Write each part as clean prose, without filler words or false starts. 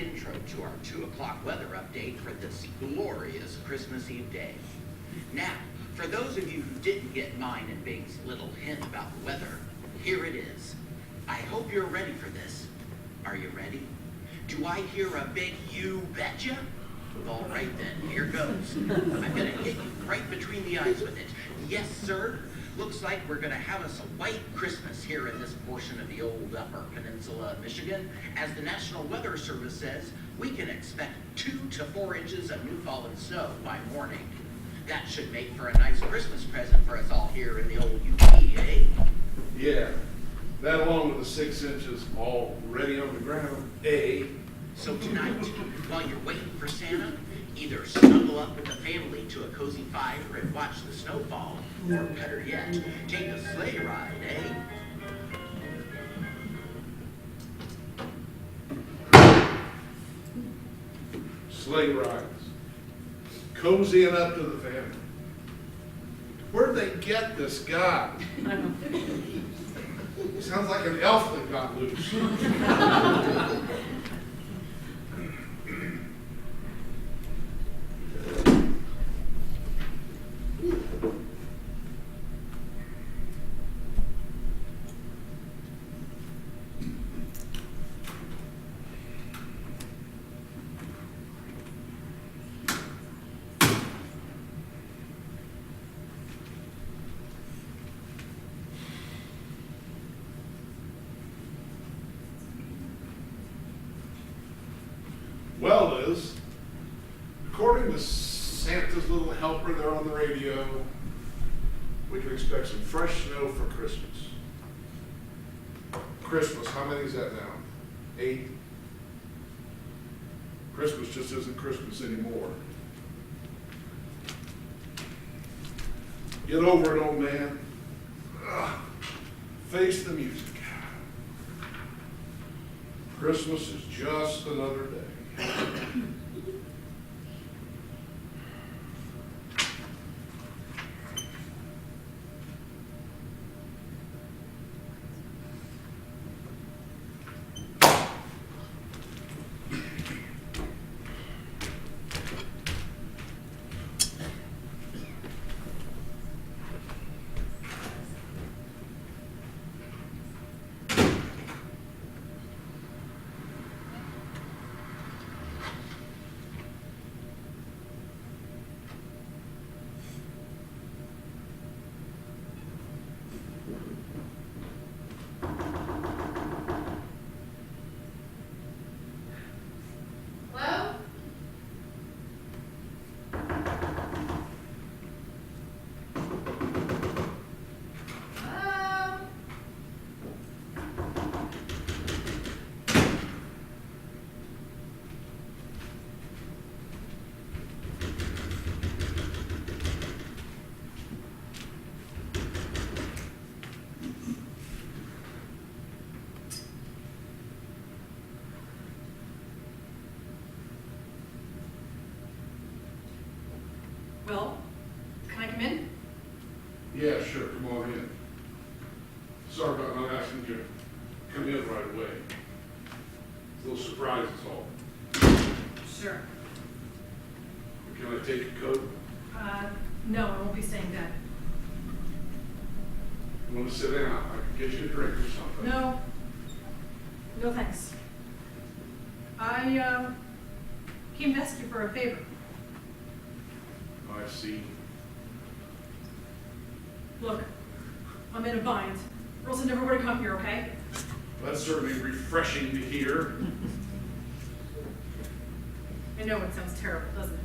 intro to our 2 o'clock weather update for this glorious Christmas Eve day. Now, for those of you who didn't get mine and Bing's little hint about the weather, here it is. I hope you're ready for this. Are you ready? Do I hear a big you betcha? All right then, here goes. I'm gonna hit you right between the eyes with it. Yes, sir. Looks like we're gonna have us a white Christmas here in this portion of the old Upper Peninsula of Michigan. As the National Weather Service says, we can expect 2 to 4 inches of new fallen snow by morning. That should make for a nice Christmas present for us all here in the old UP, eh? Yeah, that along with the 6 inches already on the ground, eh? So tonight, while you're waiting for Santa, either snuggle up with the family to a cozy fire and watch the snow fall, or better yet, take a sleigh ride, eh? Sleigh rides. Cozying up to the family. Where'd they get this guy? Sounds like an elf that got loose. Well, Liz, according to Santa's little helper there on the radio, we can expect some fresh snow for Christmas. Christmas, how many is that now? 8? Christmas just isn't Christmas anymore. Get over it, old man. Ugh. Face the music. Christmas is just another day. Well, can I come in? Yeah, sure, come on in. Sorry about not asking you to come in right away. It's a little surprise is all. Sure. Can I take your coat? No, I won't be staying dead. You want to sit down? I can get you a drink or something. No. No thanks. I came to ask you for a favor. I see. Look, I'm in a bind, or else I never would have come here, okay? That's certainly refreshing to hear. I know it sounds terrible, doesn't it?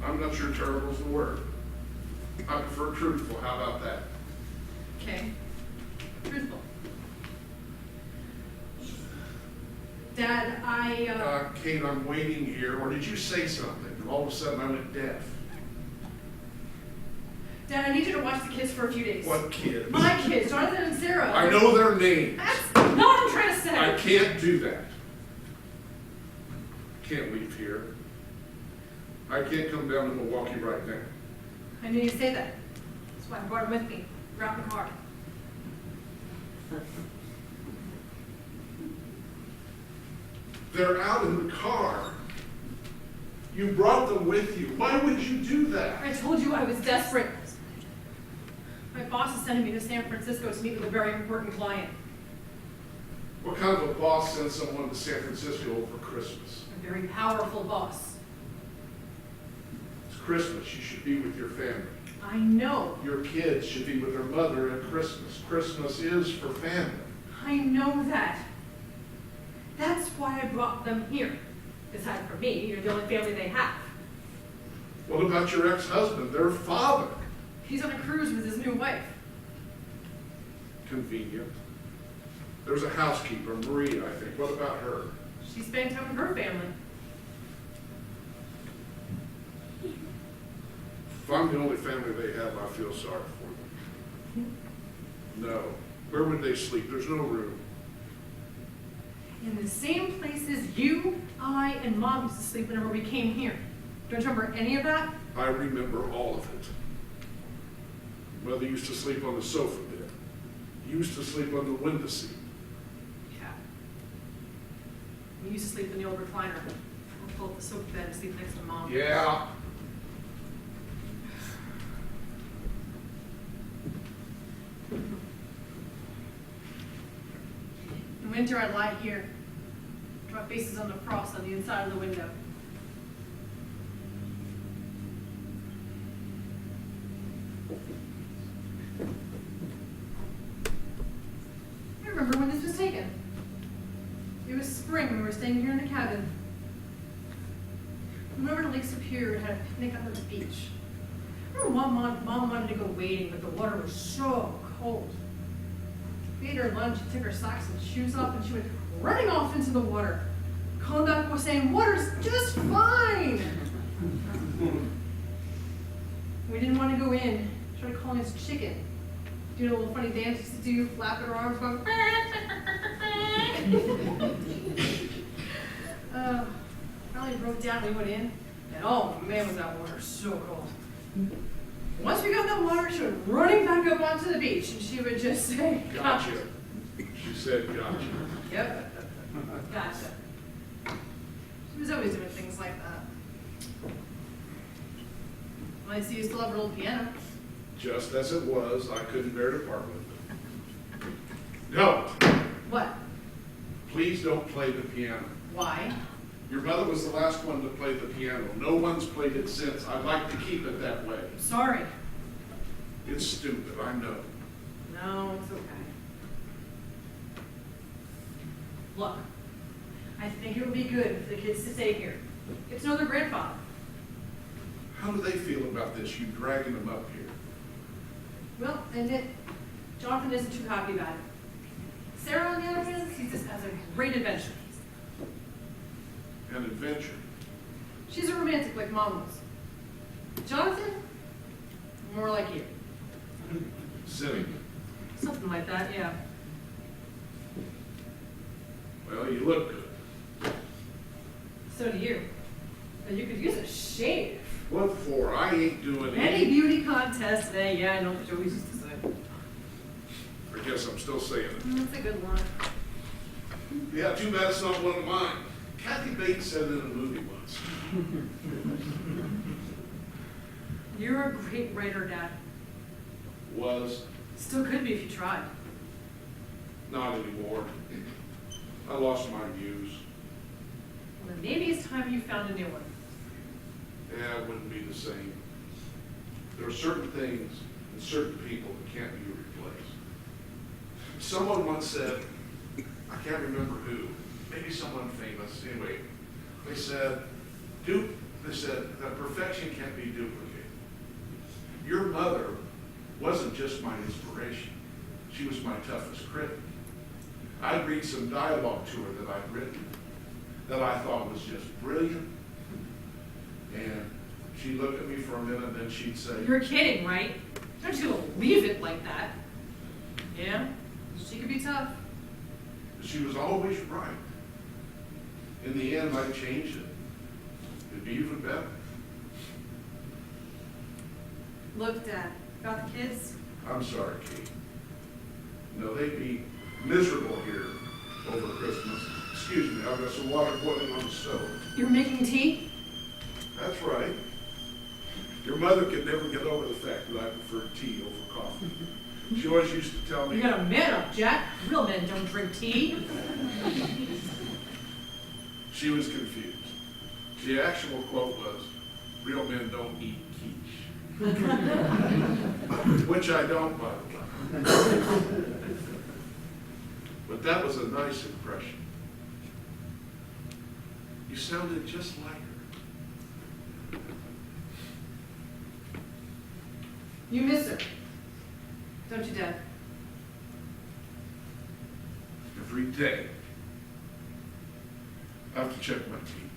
I'm not sure terrible is the word. I prefer truthful. How about that? Okay. Truthful. Dad, Kate, I'm waiting here. Or did you say something? And all of a sudden I went deaf. Dad, I need you to watch the kids for a few days. What kids? My kids, Jonathan and Sarah. I know their names. That's not what I'm trying to say. I can't do that. Can't leave here. I can't come down to Milwaukee right now. I knew you'd say that. That's why I brought him with me. Grab the car. They're out in the car. You brought them with you. Why would you do that? I told you I was desperate. My boss is sending me to San Francisco to meet with a very important client. What kind of a boss sends someone to San Francisco over Christmas? A very powerful boss. It's Christmas. You should be with your family. I know. Your kids should be with their mother at Christmas. Christmas is for family. I know that. That's why I brought them here. Aside from me, you're the only family they have. What about your ex-husband, their father? He's on a cruise with his new wife. Convenient. There's a housekeeper, Maria, I think. What about her? She's spending time with her family. If I'm the only family they have, I feel sorry for them. No. Where would they sleep? There's no room. In the same places you, I, and Mom used to sleep whenever we came here. Don't you remember any of that? I remember all of it. Mother used to sleep on the sofa bed. Used to sleep on the window seat. Yeah. We used to sleep in the old recliner. I'll pull up the sofa bed and sleep next to Mom. Yeah. In winter, I'd lie here, draw faces on the frost on the inside of the window. I remember when this was taken. It was spring when we were staying here in the cabin. We went over to Lake Superior and had a picnic on the beach. I remember Mom wanted to go wading, but the water was so cold. We ate her lunch, she took her socks and shoes off, and she went running off into the water. Calling back was saying, "Water's just fine." We didn't want to go in. She started calling us chicken. Doing a little funny dance she used to do, flapping her arms, going. Finally broke down, we went in, and oh man, was that water so cold. Once we got in the water, she went running back up onto the beach, and she would just say, Gotcha. She said gotcha. Yep. Gotcha. She was always doing things like that. Well, I see you still have her old piano. Just as it was, I couldn't bear to part with it. No, What? please don't play the piano. Why? Your mother was the last one to play the piano. No one's played it since. I'd like to keep it that way. Sorry. It's stupid, I know. No, it's okay. Look, I think it would be good for the kids to stay here. Get to know their grandfather. How do they feel about this, you dragging them up here? Well, and Jonathan isn't too happy about it. Sarah, on the other hand, sees this as a great adventure. An adventure. She's a romantic like Mom was. Jonathan, more like you. Cynic. Something like that, yeah. Well, you look good. So do you. But you could use a shave. What for? I ain't doing Any beauty contest today, yeah, I know what Joey's used to say. I guess I'm still saying it. That's a good one. Yeah, too bad it's not one of mine. Kathy Bates said it in a movie once. You're a great writer, Dad. Was Still could be if you tried. not anymore. I lost my muse. Well, then maybe it's time you found a new one. Yeah, it wouldn't be the same. There are certain things and certain people that can't be replaced. Someone once said, I can't remember who, maybe someone famous, anyway, they said that perfection can't be duplicated. Your mother wasn't just my inspiration. She was my toughest critic. I'd read some dialogue to her that I'd written that I thought was just brilliant. And she'd look at me for a minute and then she'd say, You're kidding, right? Don't you leave it like that. Yeah, she could be tough. she was always right. In the end, I changed it. It'd be even better. Look, Dad, got the kids? I'm sorry, Kate. No, they'd be miserable here over Christmas, Excuse me, I've got some water boiling on the stove. You're making tea? That's right. Your mother could never get over the fact that I prefer tea over coffee. She always used to tell me, You got a man up, Jack. Real men don't drink tea. she was confused. The actual quote was, real men don't eat quiche. Which I don't, by the way. But that was a nice impression. You sounded just like her. You miss her. Don't you, Dad? Every day. I have to check my teeth.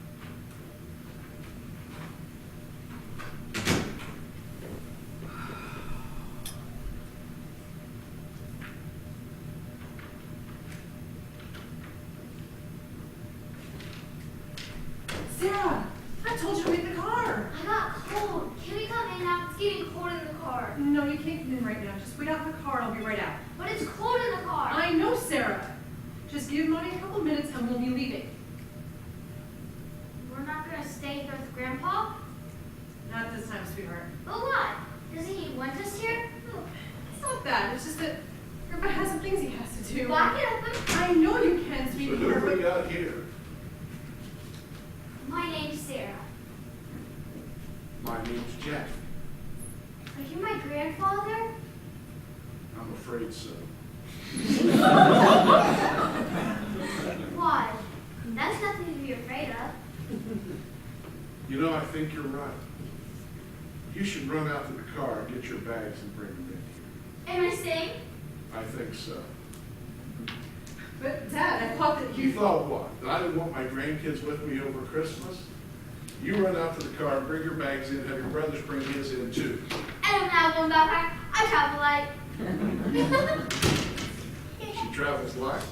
Sarah, I told you to wait in the car. I got cold. Can we come in now? It's getting cold in the car. No, you can't come in right now. Just wait out in the car and I'll be right out. But it's cold in the car. I know, Sarah. Just give Mommy a couple minutes and we'll be leaving. We're not gonna stay here with Grandpa? Not this time, sweetheart. But why? Doesn't he want us here? No, it's not that. It's just that Grandpa has some things he has to do. Well, I can help him. I know you can, So sweetheart. who we but- got here? My name's Sarah. My name's Jack. Are you my grandfather? I'm afraid so. Why? That's nothing to be afraid of. You know, I think you're right. You should run out to the car, get your bags, and bring them in here. Am I staying? I think so. But Dad, I thought that You you... thought what? That I didn't want my grandkids with me over Christmas? You run out to the car, bring your bags in, have your brothers bring his in too. I don't have one backpack. I travel light. She travels light.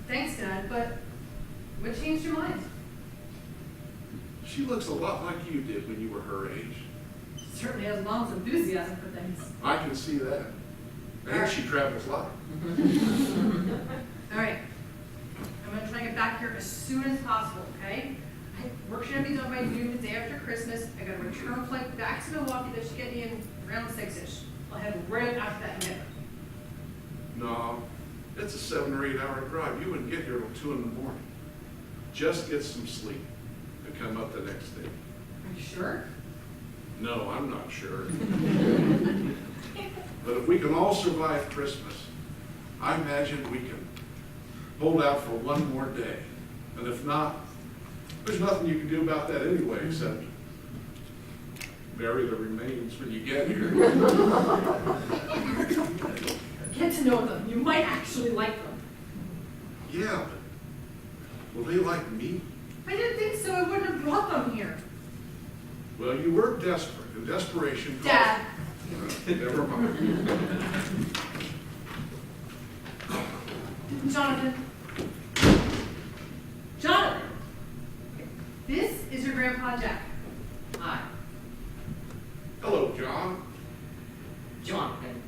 Thanks, Dad, but what changed your mind? She looks a lot like you did when you were her age. Certainly has Mom's enthusiasm for things. I can see that. And she travels light. All right. I'm going to try and get back here as soon as possible, okay? Work should be done by noon the day after Christmas. I got a return flight back to Milwaukee that should get me in around 6-ish. I'll head right after that dinner. No, it's a 7 or 8 hour drive. You wouldn't get here till 2 in the morning. Just get some sleep and come up the next day. Are you sure? No, I'm not sure. But if we can all survive Christmas, I imagine we can hold out for one more day. And if not, there's nothing you can do about that anyway, except bury the remains when you get here. Get to know them. You might actually like them. Yeah, but will they like me? If I didn't think so, I wouldn't have brought them here. Well, you were desperate, and desperation... Dad. Never mind. Jonathan. Jonathan. This is your Grandpa Jack. Hi, Hello, John. Jonathan.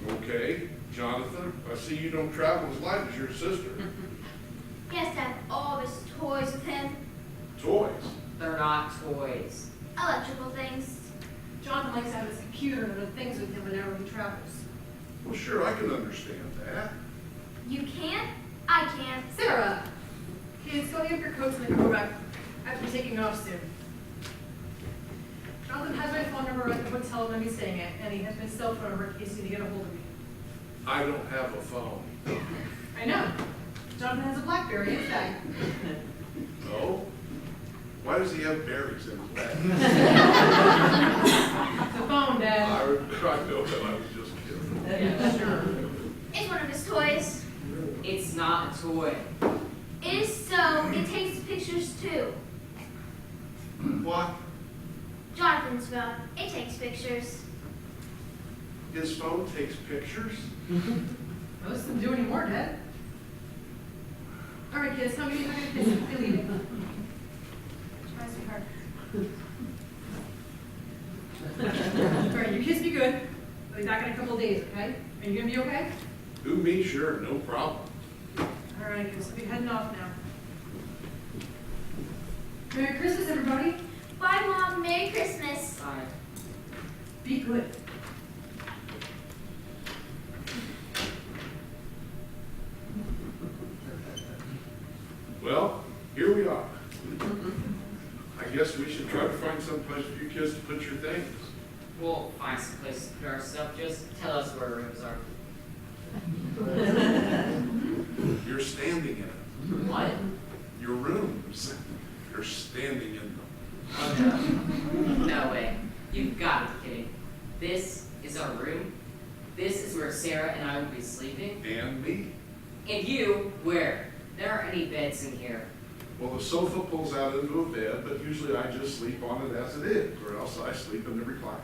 Okay, Jonathan, I see you don't travel as light as your sister. He has to have all of his toys with him. Toys. They're not toys. Electrical things. Jonathan likes to have his computer and other things with him whenever he travels. Well, sure, I can understand that. You can't? I can. Sarah! Kids, go get your coats and then go back. After taking off soon. Jonathan has my phone number at the hotel I'm going to be staying at, and he has my cell phone number in case you need to get a hold of me. I don't have a phone. I know. Jonathan has a BlackBerry in his bag. No? Why does he have berries in his bag? It's a phone, Dad. I know that, I was just kidding. Yeah, sure. It's one of his toys. It's not a toy. It is so. It takes pictures too. What? Jonathan's phone. It takes pictures. His phone takes pictures? Most of them do anymore, Dad. All right, kids, how many are going to kiss if you're leaving? Try, sweetheart. All right, you kiss me good. I'll be back in a couple of days, okay? Are you going to be okay? Who, me? Sure, no problem. Merry Christmas, everybody. Bye, Mom. Merry Christmas. Bye. Be good. Well, here we are. I guess we should try to find some place for you kids to put your things. We'll find some place to put our stuff. Just tell us where our rooms are. You're standing in it. What? Your rooms. You're standing in them. Oh no. No way. You've got to be kidding. This is our room? This is where Sarah and I will be sleeping? And me. And you, where? There aren't any beds in here. Well, the sofa pulls out into a bed, but usually I just sleep on it as it is, or else I sleep in the recliner.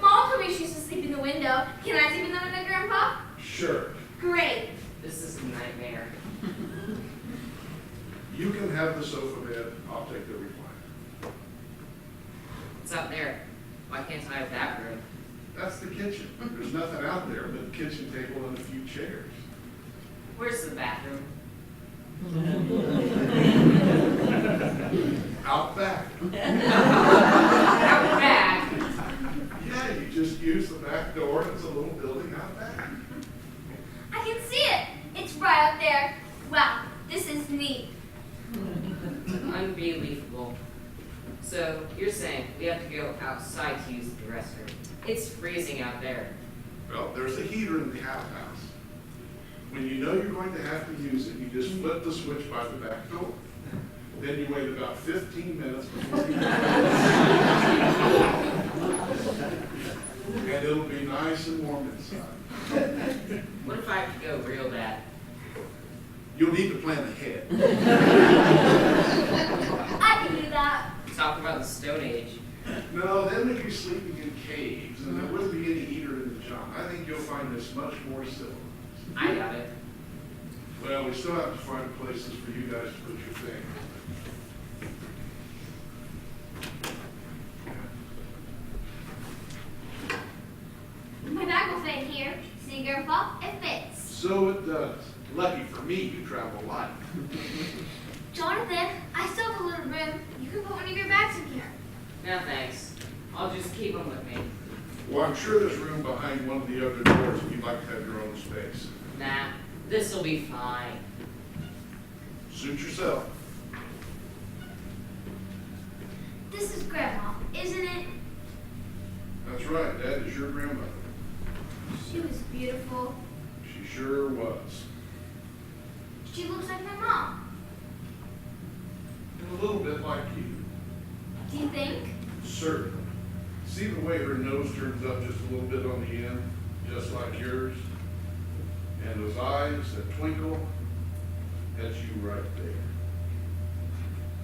Mom told me she used to sleep in the window. Can I sleep in the window, Grandpa? Sure. Great. This is a nightmare. You can have the sofa bed. I'll take the recliner. It's out there. Why can't I have that room? That's the kitchen. There's nothing out there but a kitchen table and a few chairs. Where's the bathroom? Out back. Out back. Yeah, you just use the back door. It's a little building out back. I can see it. It's right up there. Wow, this is neat. Unbelievable. So you're saying we have to go outside to use the restroom? It's freezing out there. Well, there's a heater in the outhouse. When you know you're going to have to use it, you just flip the switch by the back door. Then you wait about 15 minutes before you and it'll be nice and warm inside. What if I have to go real bad? You'll need to plan ahead. I can do that. Talk about the Stone Age. No, then we'd be sleeping in caves, and there wouldn't be any heater in the john. I think you'll find this much more civilized. I got it. Well, we still have to find places for you guys to put your things. My bag will fit in here. See, Grandpa? It fits. So it does. Lucky for me, you travel light. Jonathan, I still have a little room. You can put one of your bags in here. No thanks. I'll just keep them with me. Well, I'm sure there's room behind one of the other doors if you'd like to have your own space. Nah, this'll be fine. Suit yourself. This is Grandma, isn't it? That's right, that is your grandmother. She was beautiful. She sure was. She looks like my mom. And a little bit like you. Do you think? Certainly. See the way her nose turns up just a little bit on the end, just like yours? And those eyes that twinkle, that's you right there.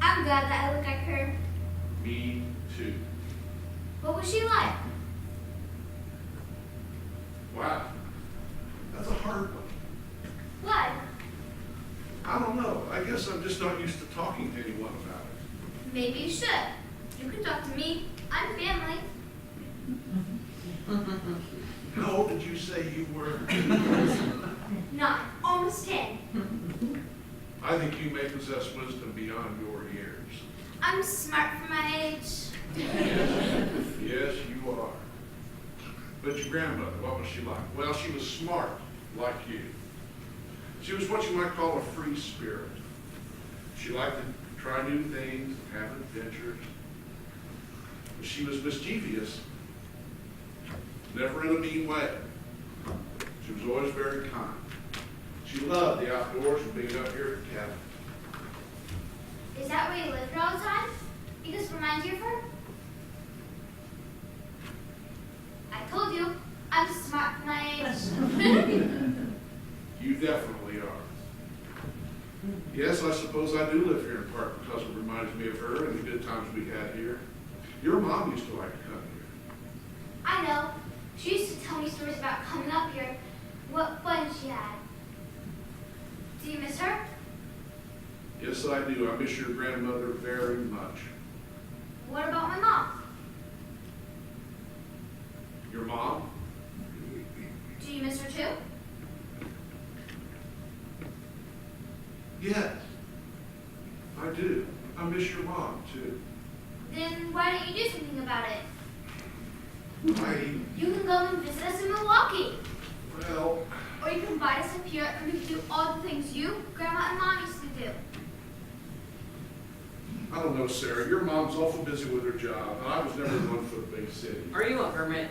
I'm glad that I look like her. Me too. What was she like? Wow. That's a hard one. What? I don't know. I guess I'm just not used to talking to anyone about it. Maybe you should. You can talk to me. I'm family. How old did you say you were? 9, almost 10. I think you may possess wisdom beyond your years. I'm smart for my age. Yes, you are. But your grandmother, what was she like? Well, she was smart, like you. She was what you might call a free spirit. She liked to try new things and have adventures. But she was mischievous, never in a mean way. She was always very kind. She loved the outdoors and being up here at the cabin. Is that where you live here all the time? It just reminds you of her? I told you, I'm smart for my age. You definitely are. Yes, I suppose I do live here in part because it reminds me of her and the good times we had here. Your mom used to like to come here. I know. She used to tell me stories about coming up here. What fun she had. Do you miss her? Yes, I do. I miss your grandmother very much. What about my mom? Your mom? Do you miss her too? Yes, I do. I miss your mom, too. Then why don't you do something about it? You can go and visit us in Milwaukee. Well, Or you can invite us up here and we can do all the things you, Grandma, and Mom used to do. I don't know, Sarah. Your mom's awful busy with her job, and I was never one for the big city. Are you a hermit?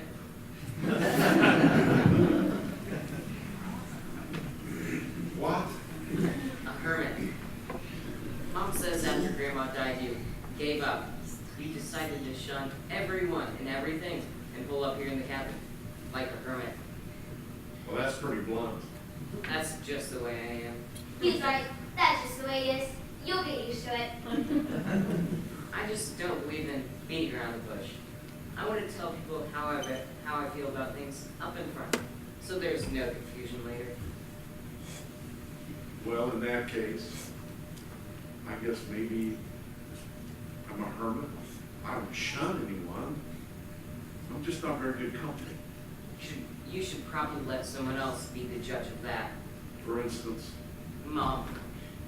What? A hermit. Mom says after Grandma died, you gave up. You decided to shun everyone and everything and pull up here in the cabin, like a hermit. Well, that's pretty blunt. That's just the way I am. He's right. That's just the way it is. You'll get used to it. I just don't believe in beating around the bush. I want to tell people how I feel about things up in front, so there's no confusion later. Well, in that case, I guess maybe I'm a hermit. I don't shun anyone. I'm just not very good company. You should probably let someone else be the judge of that. For instance, Mom,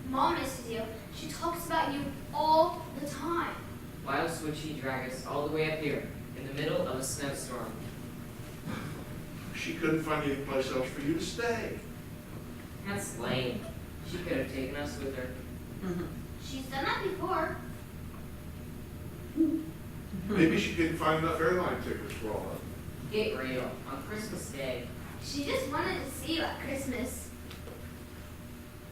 Mom misses you. She talks about you all the time. why else would she drag us all the way up here in the middle of a snowstorm? she couldn't find any place else for you to stay. That's lame. She could have taken us with her. She's done that before. Maybe she couldn't find enough airline tickets for all of them. Get real. On Christmas Day. She just wanted to see you at Christmas.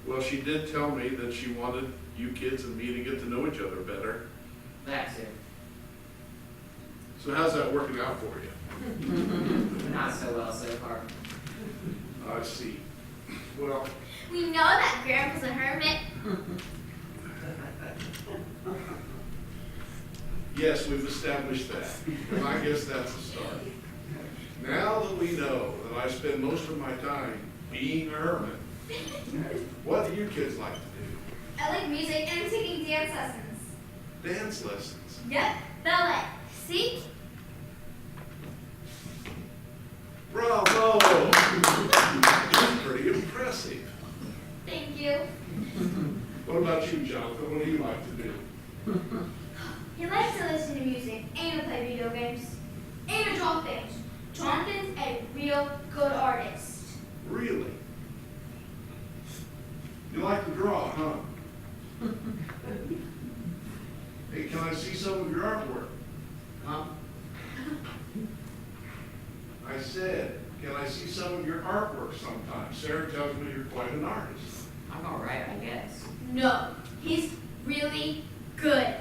Well, she did tell me that she wanted you kids and me to get to know each other better. That's it. So how's that working out for you? Not so well so far. I see. Well, We know that Grandpa's a hermit. yes, we've established that. And I guess that's a start. Now that we know that I spend most of my time being a hermit, what do you kids like to do? I like music and I'm taking dance lessons. Dance lessons. Yep, ballet. See? Bravo! That's pretty impressive. Thank you. What about you, Jonathan? What do you like to do? He likes to listen to music and to play video games and to draw things. Jonathan's a real good artist. Really? You like to draw, huh? Hey, can I see some of your artwork? Huh? I said, can I see some of your artwork sometime? Sarah tells me you're quite an artist. I'm alright, I guess. No, he's really good.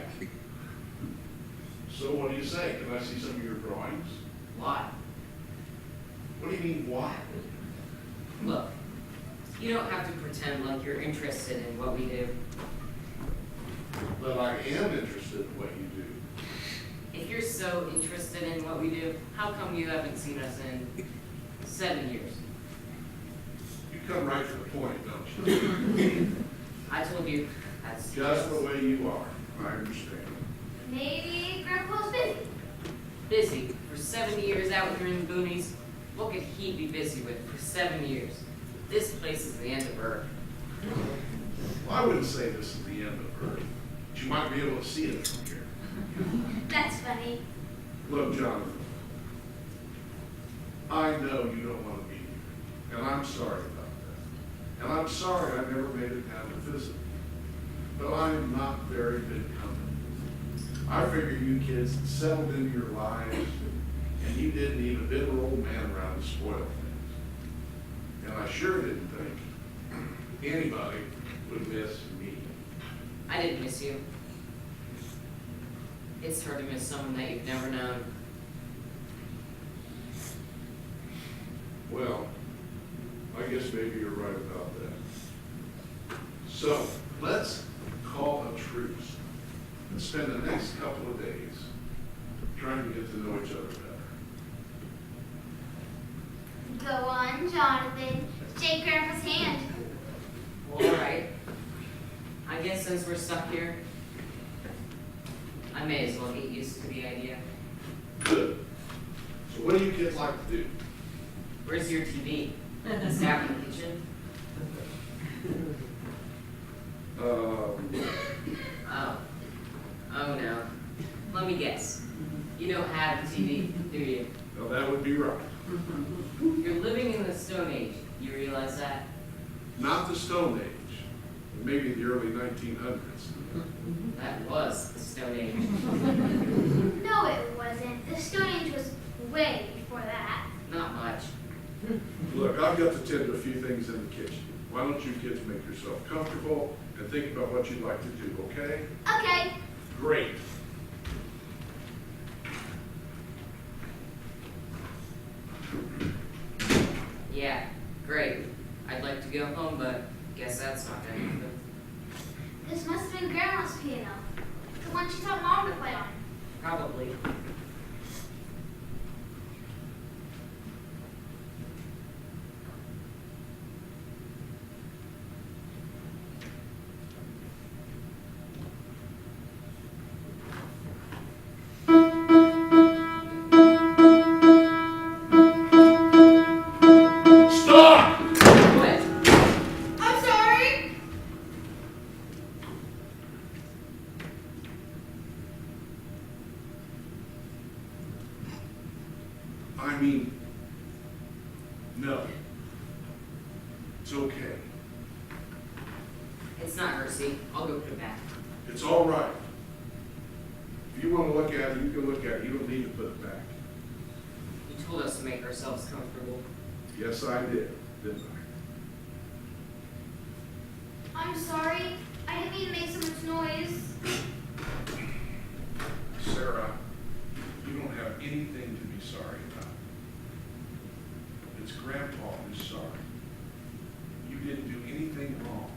So what do you say? Can I see some of your drawings? Why? What do you mean, why? Look, you don't have to pretend like you're interested in what we do. But I am interested in what you do. If you're so interested in what we do, how come you haven't seen us in 7 years? You come right to the point, don't you? I told you, that's Just the way you are. I understand. Maybe Grandpa's busy. busy for 7 years out here in the boonies. What could he be busy with for 7 years? This place is the end of Earth. Well, I wouldn't say this is the end of Earth, but you might be able to see it from here. That's funny. Look, Jonathan, I know you don't want to be here, and I'm sorry about that. And I'm sorry I never made it down to visit. But I am not very big company. I figure you kids had settled into your lives, and you didn't need a bitter old man around to spoil things. And I sure didn't think anybody would miss me. I didn't miss you. It's hard to miss someone that you've never known. Well, I guess maybe you're right about that. So, let's call a truce and spend the next couple of days trying to get to know each other better. Go on, Jonathan. Shake Grandpa's hand. Well, alright. I guess since we're stuck here, I may as well get used to the idea. Good. So what do you kids like to do? Where's your TV? Is that in the kitchen? Um, Oh, have a TV, do you? Now, that would be right. You're living in the Stone Age. You realize that? Not the Stone Age, but maybe the early 1900s. That was the Stone Age. No, it wasn't. The Stone Age was way before that. Not much. Look, I've got to tend to a few things in the kitchen. Why don't you kids make yourself comfortable and think about what you'd like to do, okay? Okay. Great. Yeah, great. I'd like to go home, but guess that's not gonna happen. This must have been Grandma's piano. The one she taught Mom to play on. Probably. Stop! What? I'm sorry. I mean, no. It's okay. It's not Hersey. I'll go put it back. It's all right. If you want to look at it, you can look at it. You don't need to put it back. You told us to make ourselves comfortable. Yes, I did, didn't I? I'm sorry. I didn't mean to make so much noise. Sarah, you don't have anything to be sorry about. It's Grandpa who's sorry. You didn't do anything wrong.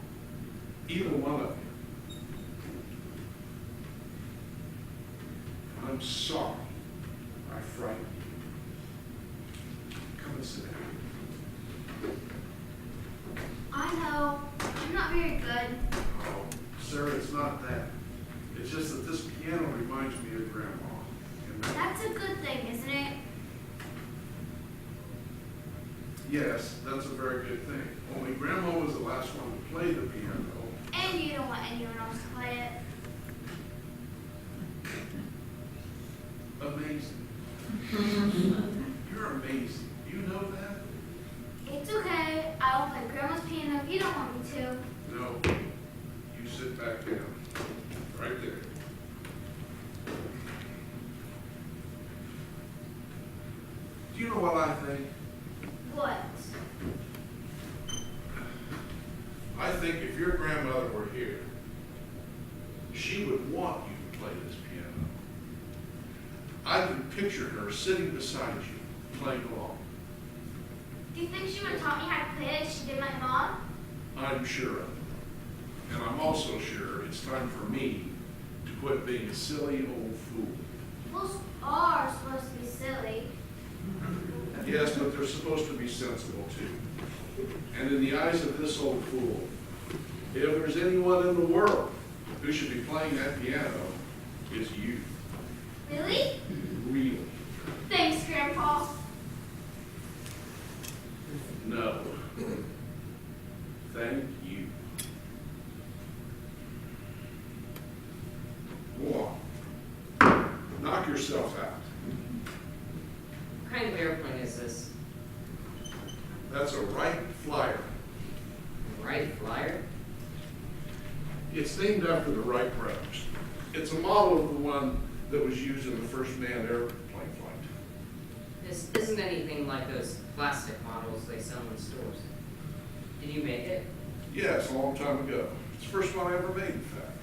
Either one of you. I'm sorry I frightened you. Come and sit down. I know. I'm not very good. Oh, Sarah, it's not that. It's just that this piano reminds me of Grandma. And That's a good thing, isn't it? yes, that's a very good thing. Only Grandma was the last one to play the piano. And you don't want anyone else to play it. Amazing. You're amazing. You know that? It's okay. I will play Grandma's piano if you don't want me to. No. You sit back down. Right there. Do you know what I think? What? I think if your grandmother were here, she would want you to play this piano. I can picture her sitting beside you, playing along. Do you think she would have taught me how to play it as she did my mom? I'm sure of it. And I'm also sure it's time for me to quit being a silly old fool. Fools are supposed to be silly. Yes, but they're supposed to be sensible too. And in the eyes of this old fool, if there's anyone in the world who should be playing that piano, it's you. Really? Really. Thanks, Grandpa. No. Thank you. Go on. Knock yourself out. What kind of airplane is this? That's a Wright Flyer. Wright Flyer? It's named after the Wright brothers. It's a model of the one that was used in the first manned airplane flight. This isn't anything like those plastic models they sell in stores. Did you make it? Yes, a long time ago. It's the first one I ever made, in fact.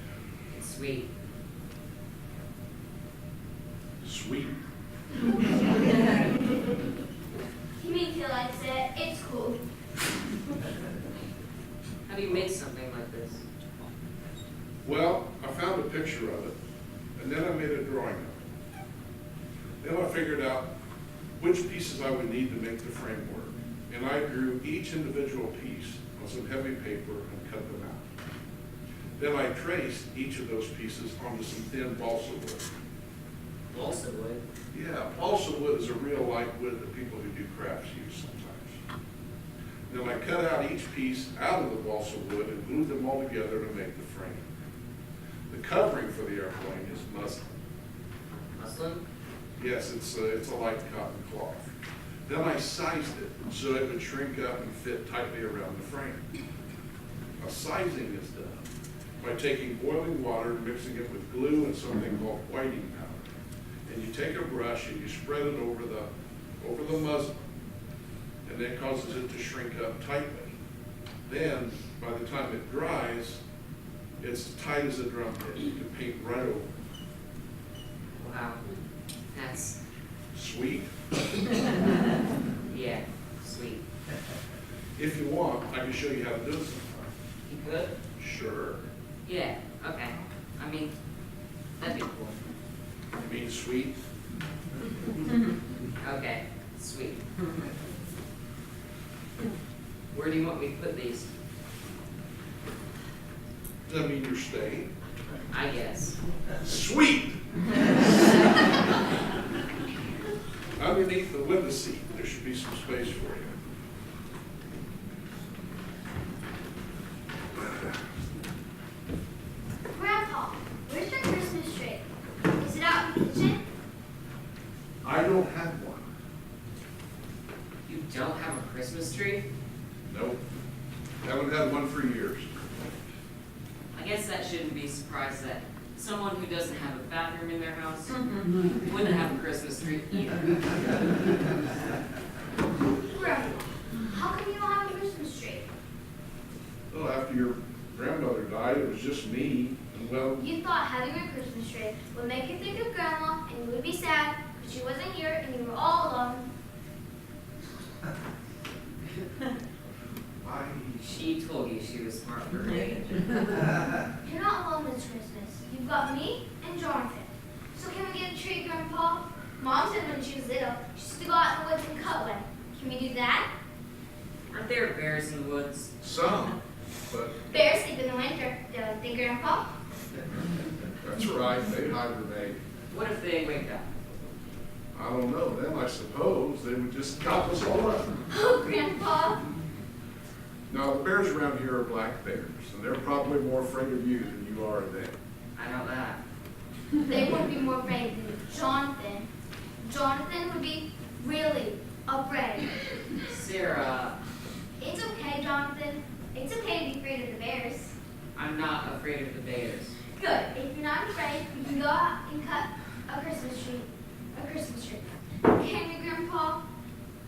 It's sweet. Sweet. He means he likes it. It's cool. How do you make something like this? Well, I found a picture of it, and then I made a drawing of it. Then I figured out which pieces I would need to make the framework, and I drew each individual piece on some heavy paper and cut them out. Then I traced each of those pieces onto some thin balsa wood. Balsa wood. Yeah, balsa wood is a real light wood that people who do crafts use sometimes. Then I cut out each piece out of the balsa wood and glued them all together to make the frame. The covering for the airplane is muslin. Muslin? Yes, it's a light cotton cloth. Then I sized it so it would shrink up and fit tightly around the frame. A sizing is done by taking boiling water and mixing it with glue and something called whiting powder. And you take a brush and you spread it over the muslin, and that causes it to shrink up tightly. Then, by the time it dries, it's tight as a drum head. You can paint right over it. Wow. That's, Sweet. yeah, sweet. If you want, I can show you how to do it sometime. You could? Sure. Yeah, okay. I mean, that'd be cool. You mean sweet? Okay, sweet. Where do you want me to put these? Does that mean you're staying? I guess. Sweet! Underneath the window seat, there should be some space for you. Grandpa, where's your Christmas tree? Is it out in the kitchen? I don't have one. You don't have a Christmas tree? Nope. Haven't had one for years. I guess that shouldn't be surprised that someone who doesn't have a bathroom in their house wouldn't have a Christmas tree either. Grandpa, how come you don't have a Christmas tree? Well, after your grandmother died, it was just me, and well, You thought having a Christmas tree would make you think of Grandma and you would be sad because she wasn't here and you were all alone. She told you she was smart for her age. You're not alone this Christmas. You've got me and Jonathan. So can we get a tree, Grandpa? Mom said when she was little, she used to go out in the woods and cut one. Can we do that? Aren't there bears in the woods? some, but Bears sleep in the winter, don't they, Grandpa? that's right, they hibernate. What if they wake up? I don't know, then I suppose they would just gobble us all up. Oh, Grandpa. Now, the bears around here are black bears, and they're probably more afraid of you than you are of them. I know that. They wouldn't be more afraid than Jonathan. Jonathan would be really afraid. Sarah, It's okay, Jonathan. It's okay to be afraid of the bears. I'm not afraid of the bears. Good. If you're not afraid, we can go out and cut a Christmas tree. A Christmas tree. Can we, Grandpa?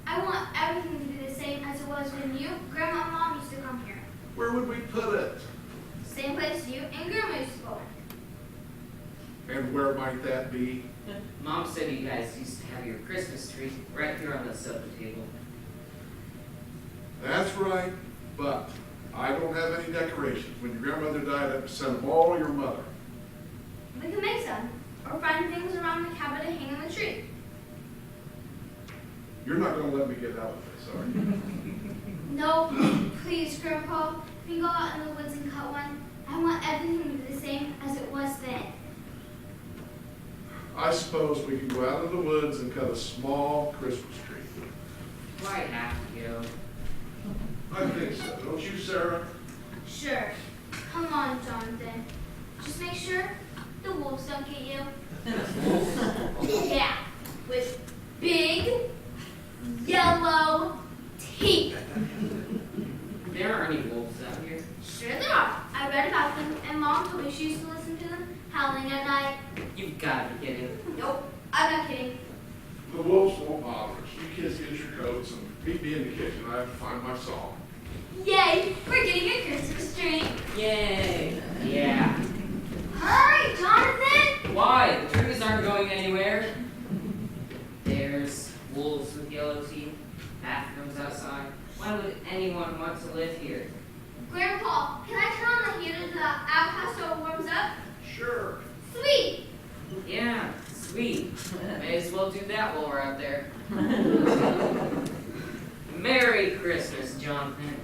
I want everything to be the same as it was when you, Grandma, and Mom used to come here. Where would we put it? Same place you and Grandma used to go. And where might that be? Mom said you guys used to have your Christmas tree right here on the sofa table. That's right, but I don't have any decorations. When your grandmother died, I had to send them all to your mother. We can make some. Or find things around the cabin to hang on the tree. You're not gonna let me get out of this, are you? No, please, Grandpa. We can go out in the woods and cut one. I want everything to be the same as it was then. I suppose we can go out in the woods and cut a small Christmas tree. Why have you? I think so, don't you, Sarah? Sure. Come on, Jonathan. Just make sure the wolves don't get you. Yeah, with big yellow teeth. There aren't any wolves out here. Sure there are. I read about them, and Mom told me she used to listen to them howling at night. You've got to be kidding. Nope, I'm not kidding. The wolves won't bother us. You kids get your coats and meet me in the kitchen. I have to find my song. Yay, we're getting a Christmas tree. Yay! Yeah. Hurry, Jonathan! Why? The trees aren't going anywhere. There's wolves with yellow teeth, bathrooms outside. Why would anyone want to live here? Grandpa, can I turn on the heater to the outhouse so it warms up? Sure. Sweet! Yeah, sweet. May as well do that while we're out there. Merry Christmas, Jonathan.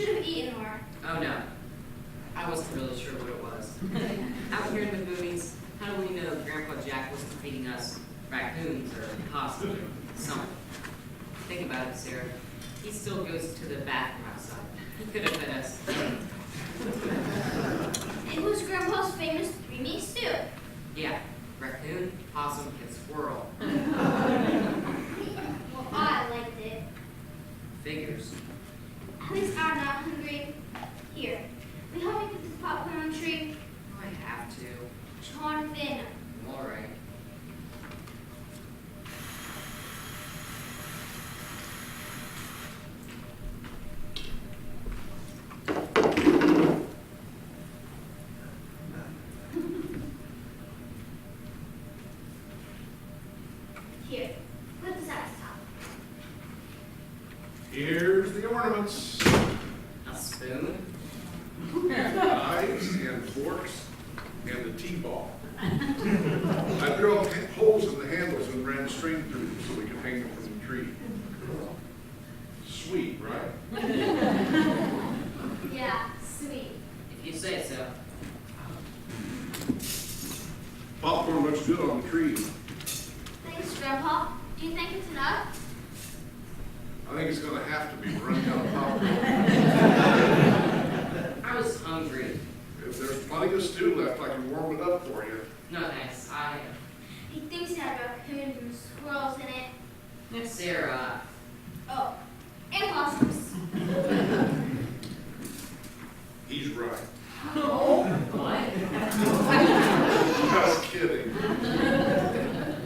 Should have eaten more. Oh no, I wasn't really sure what it was. Out here in the movies, how do we know Grandpa Jack was feeding us raccoons or possums or something? Think about it, Sarah. He still goes to the bathroom outside. He could have fed us. It was Grandpa's famous three-meat stew. Yeah, raccoon, possum, and squirrel. Well, I liked it. Figures. At least I'm not hungry. Here, will you help me put this popcorn on the tree? I have to. Jonathan. All right. Here, put this at the top. Here's the ornaments. A spoon? Knives and forks and the T-ball. I drilled holes in the handles and ran string through them so we could hang them from the tree. Sweet, right? Yeah, sweet. If you say so. Popcorn looks good on the tree. Thanks, Grandpa. Do you think it's enough? I think it's gonna have to be running out of popcorn. I was hungry. If there's plenty of stew left, I can warm it up for you. No thanks. He thinks it had raccoons and squirrels in it. Sarah. Oh, and possums. He's right. What? Just kidding.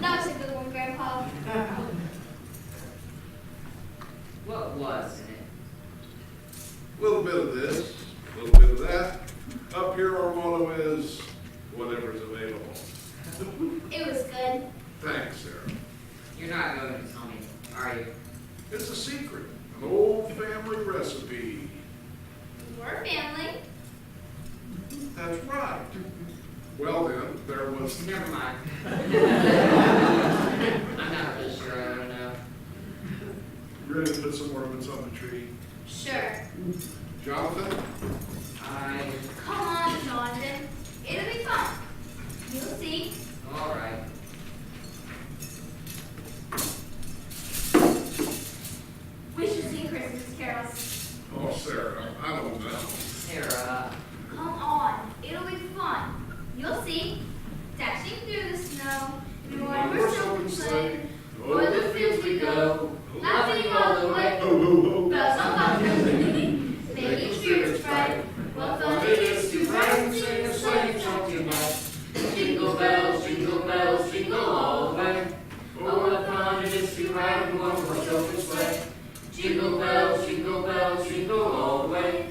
That was a good one, Grandpa. What was in it? A little bit of this, a little bit of that. Up here, our motto is whatever's available. It was good. Thanks, Sarah. You're not going to tell me, are you? It's a secret, an old family recipe. We're family. That's right. Well then, there was. Never mind. I'm not really sure. I don't know. You ready to put some ornaments on the tree? Sure. Jonathan? Come on, Jonathan. It'll be fun. You'll see. All right. We should sing Christmas carols. Oh, Sarah, I don't know. Sarah. Come on. It'll be fun. You'll see. Dashing through the snow. In a one-horse open sleigh. O'er the fields we go. Laughing all the way. Ho, ho, ho. Bells on bobtails ringing, making spirits bright. What fun it is to ride and sing a sleighing song tonight. Jingle bells, jingle all the way. Oh, what fun it is to ride in one horse open sleigh. Jingle bells, jingle all the way.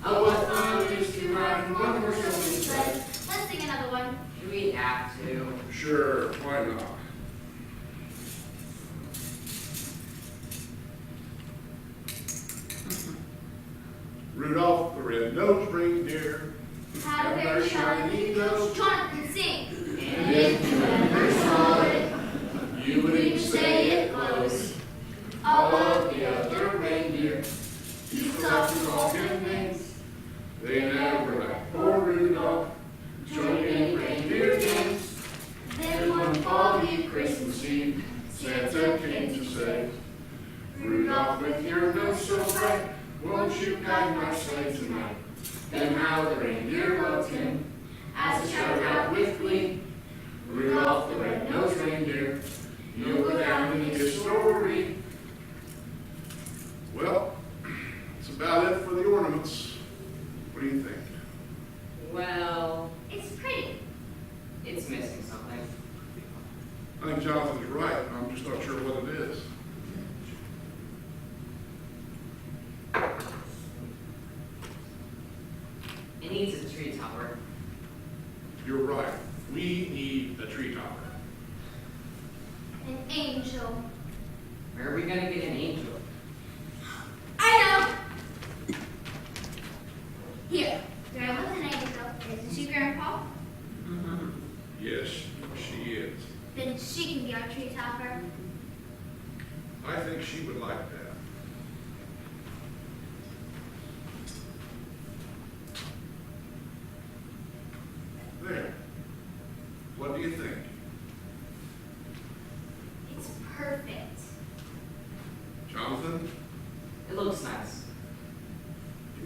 Oh, what fun it is to ride in one horse open sleigh. Let's sing another one. Do we have to? Sure, why not? Rudolph the red-nosed reindeer. Had a very shiny nose. Jonathan, sing. And if you ever saw it, You would even say it close. All of the other reindeer, you thought to call them names. they never let poor Rudolph Join in reindeer games. Then one foggy Christmas Eve, Santa came to say, Rudolph, with your nose so bright, won't you guide my sleigh tonight? Then how the reindeer loved him, as he shouted out with glee, Rudolph the red-nosed reindeer, you'll go down in history. well, that's about it for the ornaments. What do you think? Well, It's pretty. it's missing something. I think Jonathan's right. I'm just not sure what it is. It needs a tree topper. You're right. We need a tree topper. An angel. Where are we gonna get an angel? I know! Here, Grandma's an angel. Isn't she, Grandpa? Yes, she is. Then she can be our tree topper. I think she would like that.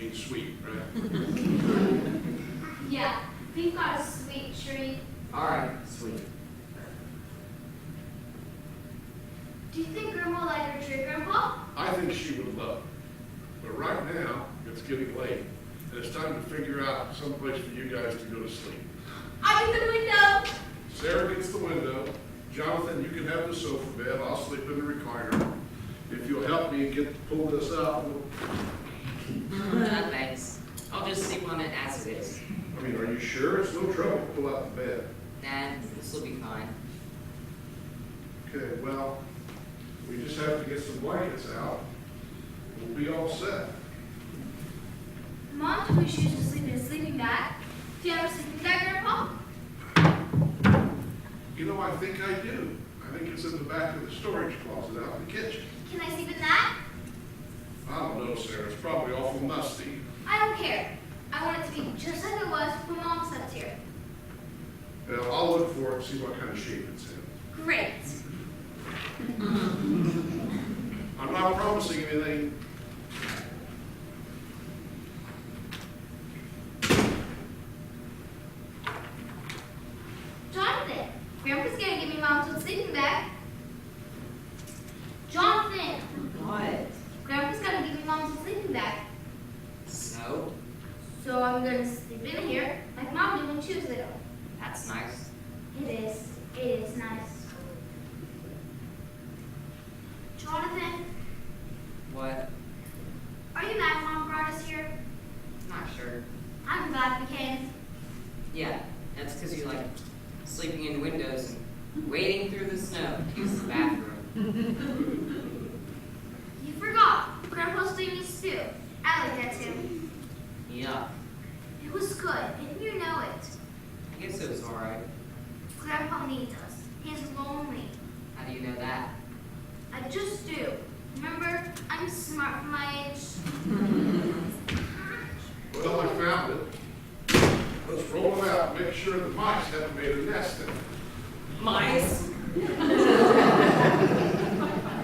means sweet, right? Yeah, we've got a sweet tree. Alright, sweet. Do you think Grandma will like her tree, Grandpa? I think she would love it. But right now, it's getting late, and it's time to figure out some place for you guys to go to sleep. I get the window. Sarah gets the window. Jonathan, you can have the sofa bed. I'll sleep in the recliner. If you'll help me pull this out, Thanks. I'll just sleep on it as it is. I mean, are you sure? It's no trouble to pull out the bed. Nah, this will be fine. Okay, well, we just have to get some blankets out. We'll be all set. Mom told me she used to sleep in a sleeping bag. Do you have a sleeping bag, Grandpa? You know, I think I do. I think it's in the back of the storage closet out in the kitchen. Can I sleep in that? I don't know, Sarah. It's probably awful musty. I don't care. I want it to be just like it was when Mom slept here. Well, I'll look for it and see what kind of shape it's in. Great. I'm not promising anything. Jonathan, Grandpa's gonna give me Mom's old sleeping bag. Jonathan, What? Grandpa's gonna give me Mom's old sleeping bag. Snow? So I'm gonna sleep in here like Mom did when she was little. That's nice. It is. It is nice. Jonathan, What? are you mad Mom brought us here? Not sure. I'm glad we came. Yeah, that's because you like sleeping in windows and wading through the snow to use the bathroom. You forgot. Grandpa's doing his stew. I like that too. Yeah, It was good, and you know it. I guess it was alright. Grandpa needs us. He's lonely. How do you know that? I just do. Remember, I'm smart for my age. Well, I found it. Let's roll it out and make sure the mice haven't made a nest in it. Mice?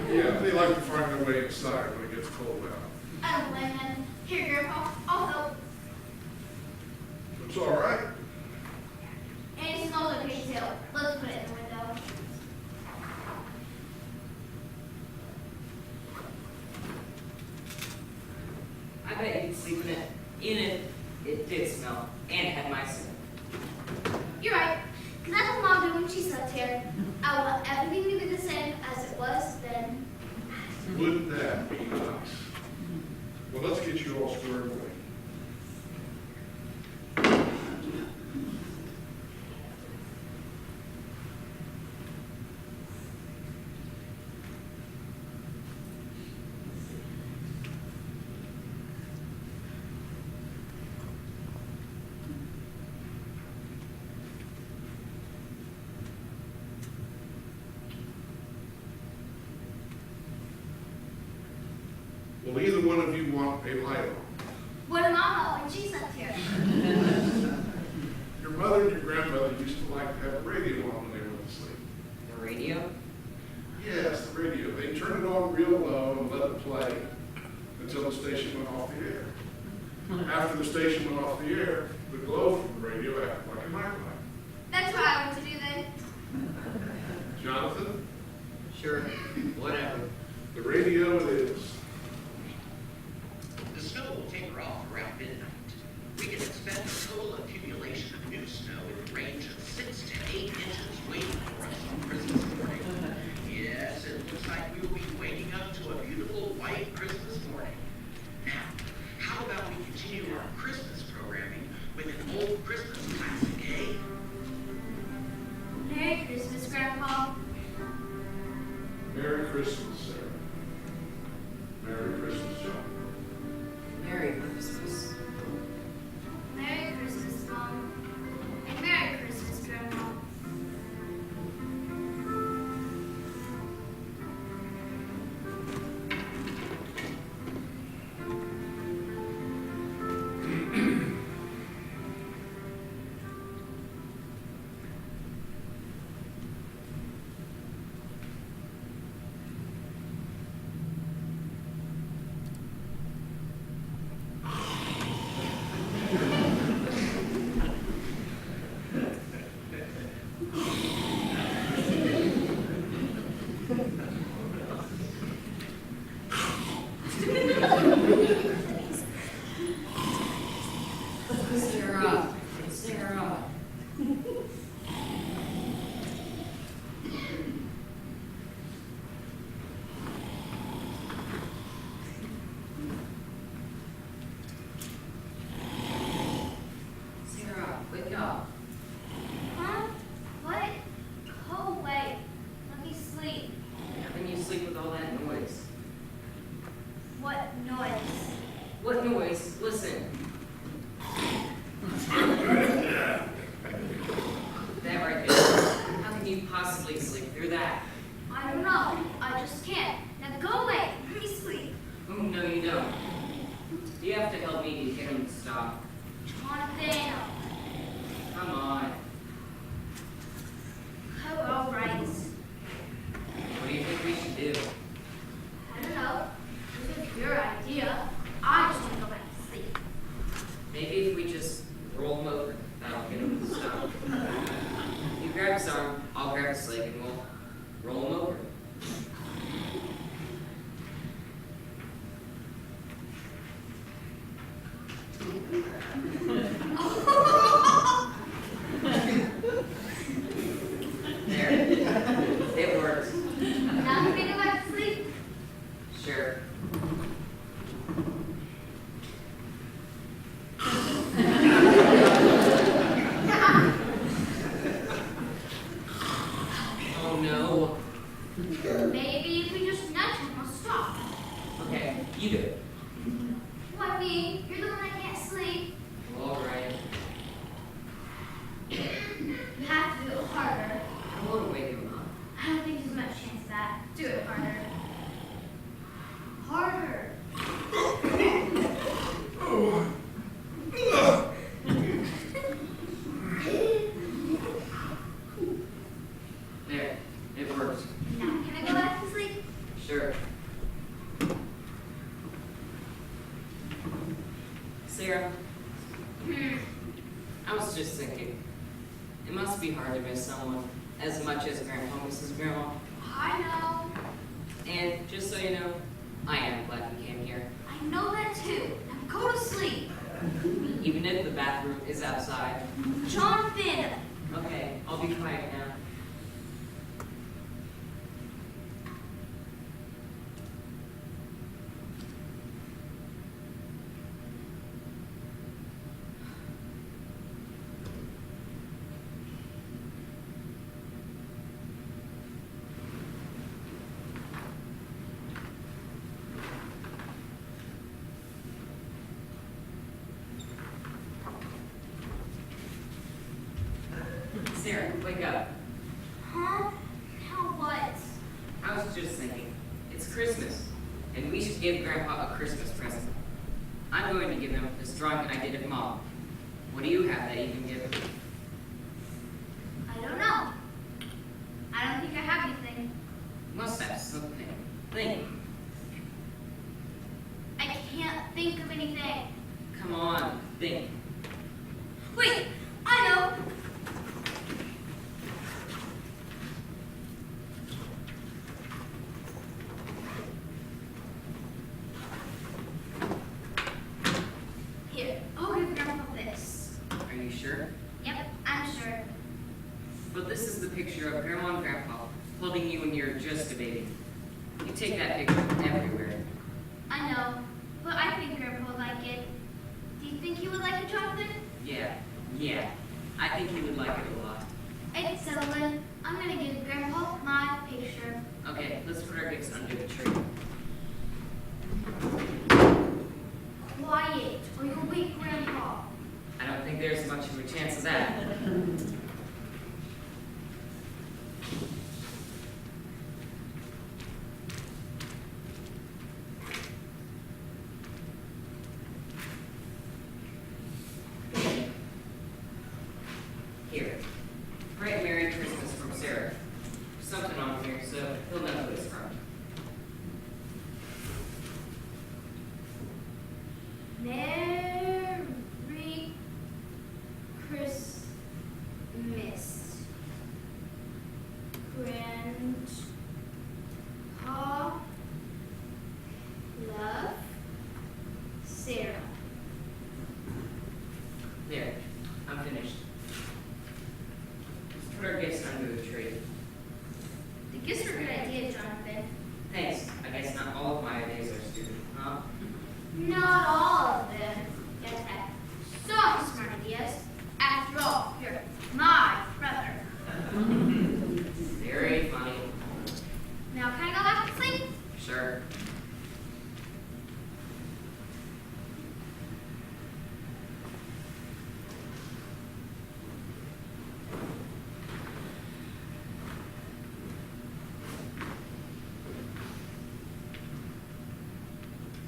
Yeah, they like to find their way inside when it gets cold out. I don't blame him. Here, Grandpa, I'll help. It's all right. And it smells okay too. Let's put it in the window. I bet you could sleep in it. In it, it did smell, and it had mice in it. You're right. Because that's what Mom did when she slept here. I want everything to be the same as it was then. Wouldn't that be nice? Well, let's get you all squared away. Will either one of you want a light on? What did Mom want when she slept here? Your mother and your grandmother used to like to have a radio on when they went to sleep. The radio? Yes, the radio. They turned it on real low and let it play until the station went off the air. After the station went off the air, the glow from the radio acted like a nightlight. That's what I want to do then. Jonathan, Sure, whatever. the radio it is. The snow will taper off around midnight. We can expect a total accumulation of new snow in the range of 6 to 8 inches waiting for us on Christmas morning. Yes, it looks like we will be waking up to a beautiful white Christmas morning. Now, how about we continue our Christmas programming with an old Christmas classic, eh? Merry Christmas, Grandpa. Merry Christmas, Sarah. Merry Christmas, John. Merry Christmas. Merry Christmas, Mom. And Merry Christmas, Grandpa. stop. Jonathan. Come on. Oh, all right. What do you think we should do? I don't know. This was your idea. I just want to go back to sleep. Maybe if we just roll him over, that'll get him to stop. You grab his arm, I'll grab his leg, and we'll roll him over. There. It works. Now I'm going to go back to sleep. Sure. Oh no. Maybe if we just nudge him, he'll stop. Okay, you do it. What, me? You're the one that can't sleep. All right. You have to do it harder. I won't wake him up. I don't think there's much chance of that. Do it harder. Harder. There. It works. Now, can I go back to sleep? Sure. Sarah, I was just thinking. It must be hard to miss someone as much as Grandpa misses Grandma. I know. And just so you know, I am glad we came here. I know that too. Now go to sleep. Even if the bathroom is outside. Jonathan! Okay, I'll be quiet now. Sarah, wake up. Huh? Now what? I was just thinking, it's Christmas, and we should give Grandpa a Christmas present. I'm going to give him this drawing I did of Mom. What do you have that you can give him? I don't know. I don't think I have anything. Must have something. Think. I can't think of anything. Come on, think. Wait, I know. Here, I'll give Grandpa this. Are you sure? Yep, I'm sure. But this is the picture of Grandma and Grandpa holding you when you're just a baby. You take that picture everywhere. I know, but I think Grandpa would like it. Do you think he would like it, Jonathan? Yeah. I think he would like it a lot. It's settled. I'm gonna give Grandpa my picture. Okay, let's put our gifts under the tree. Quiet, or you'll wake Grandpa. I don't think there's much of a chance of that. Here. Write Merry Christmas from Sarah. Something on here so he'll know who it's from. Merry Christmas, Grandpa. Love, Sarah. There. I'm finished. Let's put our gifts under the tree. The gifts are a good idea, Jonathan. Thanks. I guess not all of my ideas are stupid, huh? Not all of them. You guys have some smart ideas. After all, you're my brother. Very funny. Now can I go back to sleep? Sure.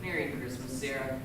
Merry Christmas, Sarah.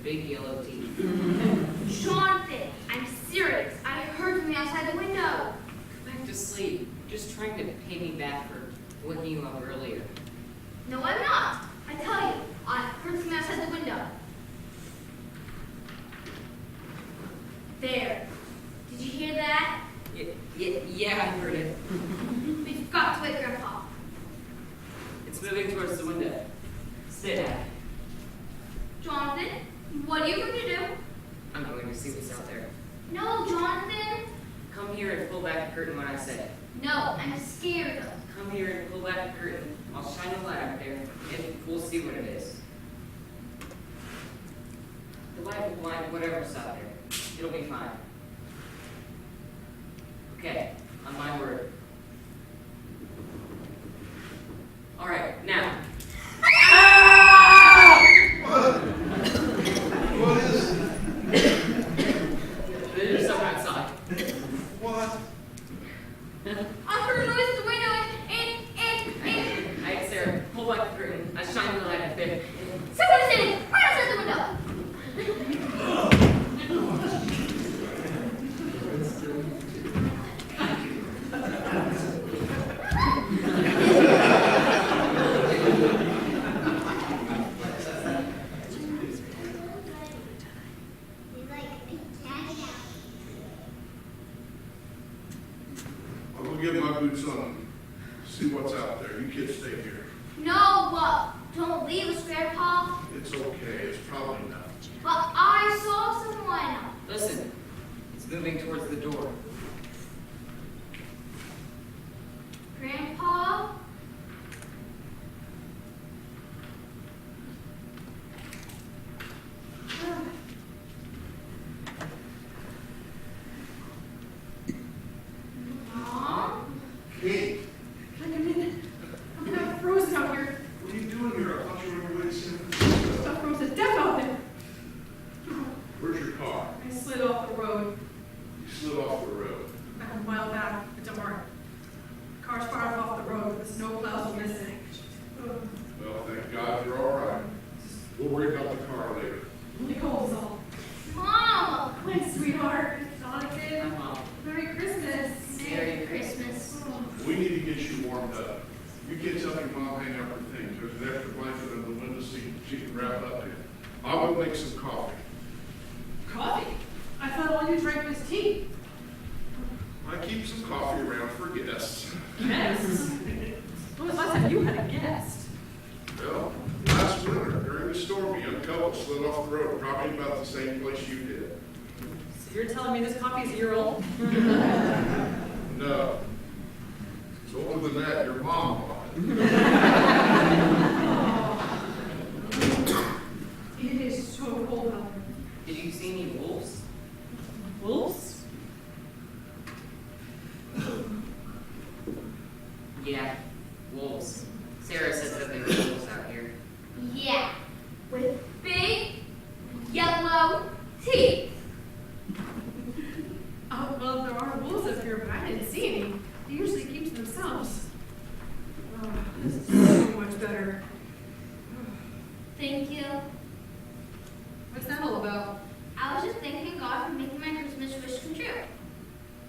big yellow teeth. Jonathan, I'm serious. I heard something outside the window. Go back to sleep. Just trying to pay me back for waking you up earlier. No, I'm not. I tell you, I heard something outside the window. There. Did you hear that? Yeah, I heard it. We've got to wake Grandpa. It's moving towards the window. Stay down. Jonathan, what are you going to do? I'm going to see what's out there. No, Jonathan. Come here and pull back the curtain when I say it. No, I'm scared. Come here and pull back the curtain. I'll shine a light out there, and we'll see what it is. The light will blind whatever's out there. It'll be fine. Okay, on my word. All right, now. What is it? There's someone outside. What? I heard a noise at the window and Hey, Sarah, pull back the curtain. I shine the light out there. someone is standing right outside the window. I'll go get my boots on, see what's out there. You kids stay here. No, don't leave us, Grandpa. It's okay, it's probably not. But I saw someone. Listen, it's moving towards the door. Grandpa? Mom? Kate, Can I come in? I'm half frozen out here. what are you doing here? I thought you were on your way to San Francisco. I'm frozen to death out there. Where's your car? I slid off the road. You slid off the road. Back a mile back, but don't worry. Car's far enough off the road, the snow plows are missing. Ugh. Well, thank God you're all right. We'll worry about the car later. Nicole's all. Mom! My sweetheart. Jonathan. Mom. Merry Christmas. Merry Christmas. We need to get you warmed up. You kids help your mom hang up her things. There's an extra blanket under the window seat she can wrap up in. I will make some coffee. Coffee? I thought all you drank was tea. I keep some coffee around for guests. Guests? When was the last time you had a guest? Well, last winter, during the storm, a young couple slid off the road, probably about the same place you did. So you're telling me this coffee is a year old? No. It's older than that, your mom bought it. It is so cold out there. Did you see any wolves? Wolves? Yeah, wolves. Sarah said that there were wolves out here. Yeah, with big yellow teeth. Oh, well, there are wolves up here, but I didn't see any. They usually keep to themselves. Oh, this is so much better. Thank you. What's that all about? I was just thanking God for making my Christmas wish come true.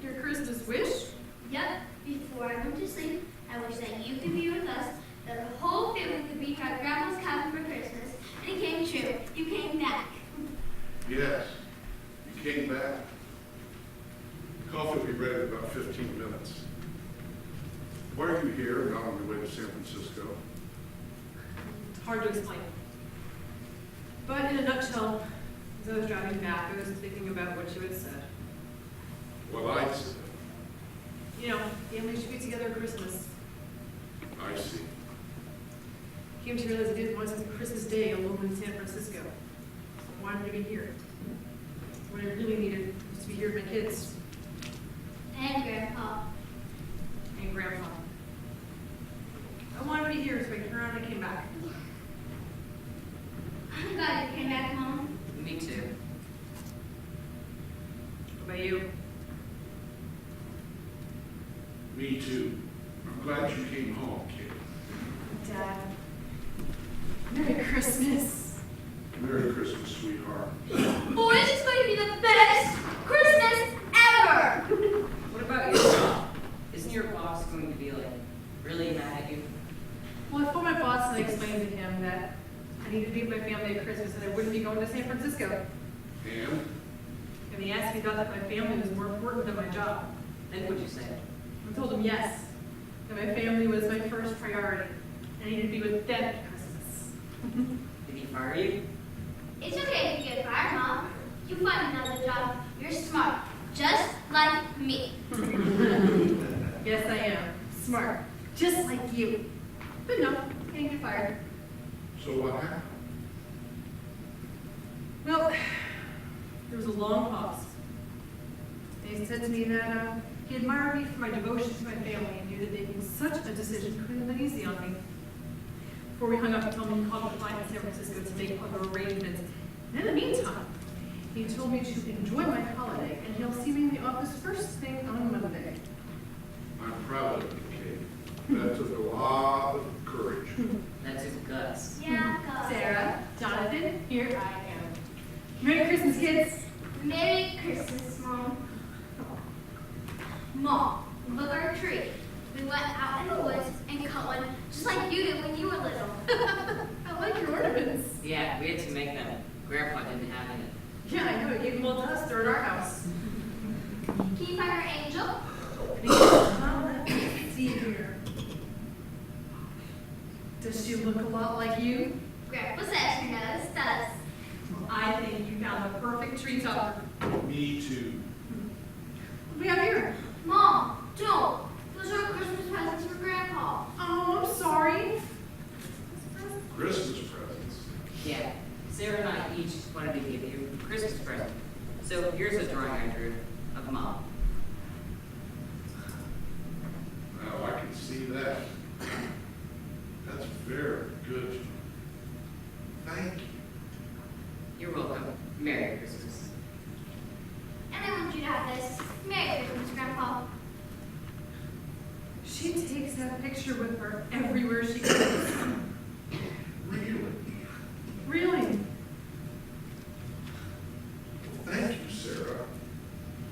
Your Christmas wish? Yep, before I went to sleep, I wish that you could be with us, that the whole family could be at Grandma's cabin for Christmas. And it came true. You came back. Yes. You came back. Coffee will be ready in about 15 minutes. Why are you here and not on your way to San Francisco? It's hard to explain. But in a nutshell, as I was driving back, I was thinking about what you had said. Well, I said, You know, families should be together at Christmas. I see. Came to realize I didn't want to spend Christmas Day alone in San Francisco. So I wanted to be here. What I really needed was to be here with my kids And Grandpa. and Grandpa. I wanted to be here, so I turned around and came back. I'm glad you came back, Mom. Me too. What about you? Me too. I'm glad you came home, kid. Dad. Merry Christmas. Merry Christmas, sweetheart. Boy, this is going to be the best Christmas ever! What about your job? Isn't your boss going to be like really mad at you? Well, I phoned my boss and I explained to him that I needed to be with my family at Christmas and I wouldn't be going to San Francisco. And And he asked me if he thought that my family was more important than my job. Then what'd you say? I told him yes, that my family was my first priority. I needed to be with them at Christmas. Did he fire you? It's okay to get fired, Mom. You find another job. You're smart, just like me. Yes, I am. Smart. Just like you. But no, I didn't get fired. so what happened? Well, there was a long pause. And he said to me that he admired me for my devotion to my family and knew that making such a decision couldn't have been easy on me. Before we hung up, he told me he called the client in San Francisco to make other arrangements. And in the meantime, he told me to enjoy my holiday and he'll see me in the office first thing on Monday. I'm proud of you, Kate. That took a lot of courage. That took guts. Yeah, God. Sarah, Jonathan, here I am. Merry Christmas, kids. Merry Christmas, Mom. Mom, look at our tree. We went out in the woods and cut one just like you did when you were little. I like your ornaments. Yeah, we had to make them. Grandpa didn't have any. Yeah, I know. It gave them all to us. They're at our house. Can you find our angel? Let's see here. Does she look a lot like you? Grandpa says her nose does. I think you found the perfect tree topper. Me too. What do we have here? Mom, don't. Those are Christmas presents for Grandpa. Oh, I'm sorry. Christmas presents. Yeah, Sarah and I each wanted to give you a Christmas present. So here's a drawing I drew of Mom. Now, I can see that. That's very good. Thank you. You're welcome. Merry Christmas. And I want you to have this. Merry Christmas, Grandpa. She takes that picture with her everywhere she goes. Really? Really? Thank you, Sarah.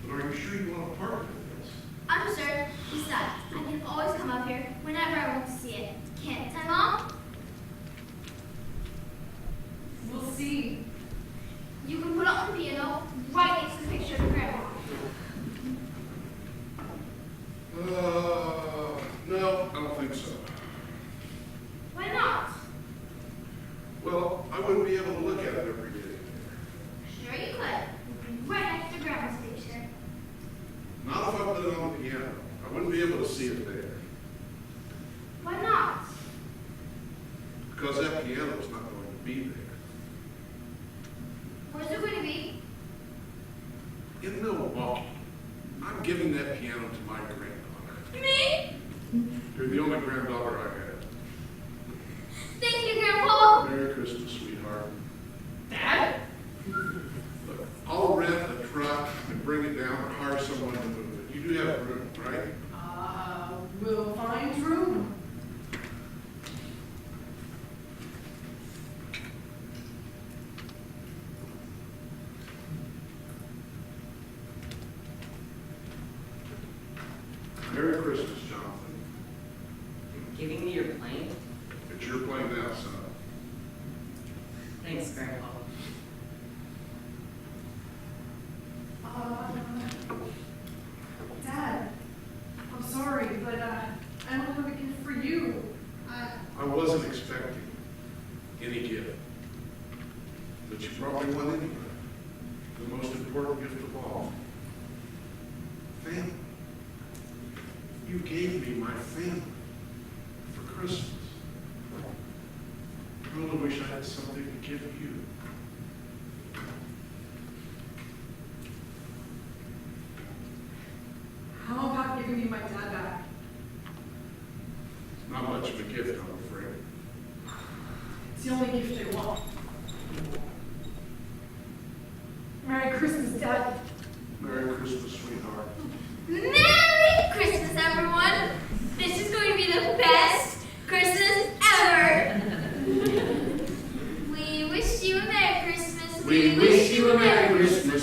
But are you sure you want to partner with this? I'm sure. Besides, I can always come up here whenever I want to see it. Can't I, Mom? We'll see. You can put it on the piano right next to the picture of Grandpa. No, I don't think so. Why not? Well, I wouldn't be able to look at it every day. Sure you could. Right next to Grandma's picture. Not if I put it on the piano. I wouldn't be able to see it there. Why not? Because that piano is not going to be there. Where's it going to be? In Milwaukee, I'm giving that piano to my granddaughter. Me? You're the only granddaughter I have. Thank you, Grandpa. Merry Christmas, sweetheart. Dad? Look, I'll rent a truck and bring it down or hire someone to move it. You do have room, right? We'll find room. Merry Christmas, Jonathan. You're giving me your plane? It's your plane now, son. Thanks, Grandpa. Dad, I'm sorry, but I don't have a gift for you. I wasn't expecting any gift. But you brought me one anyway. The most important gift of all. Family. You gave me my family for Christmas. I really wish I had something to give you. How about giving me my dad back? It's not much of a gift, I'm afraid. It's the only gift I want. Merry Christmas, Dad. Merry Christmas, sweetheart. Merry Christmas, everyone. This is going to be the best Christmas ever. We wish you a Merry Christmas. We wish you a Merry Christmas.